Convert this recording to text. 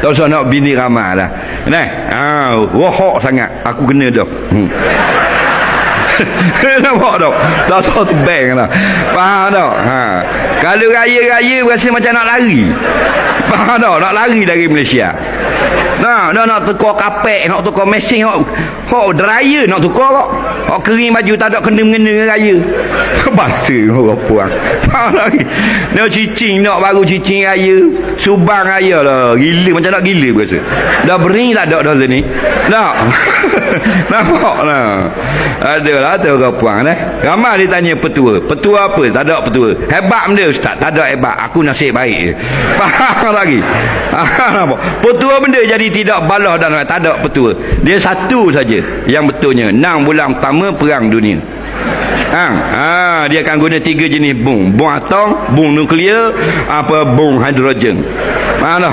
Tak usah nak bini ramai lah. Nah, rohok sangat. Aku kena dah. Nampak tak? Tak tahu tu bank lah. Faham tak? Kalau raya-raya rasa macam nak lari. Faham tak? Nak lari dari Malaysia. Nak tukar kapek, nak tukar mesin, hok dryer nak tukar kok. Hok kering baju tak ada kena-mengena dengan raya. Basa orang puang. Faham lagi. Nak cicing, nak baru cicing raya. Subang raya lah. Gila macam nak gila berasa. Dah bering lah dak dah ni. Tak. Nampak lah. Adalah tu orang puang dah. Ramai dia tanya petua. Petua apa? Tak ada petua. Hebat benda ustaz. Tak ada hebat. Aku nasib baik je. Faham lagi. Nampak. Petua benda jadi tidak balah dan tak ada petua. Dia satu saja yang betulnya. 6 bulan pertama perang dunia. Dia akan guna 3 jenis bom. Bom atom, bom nuklear, bom hidrogen. Mana?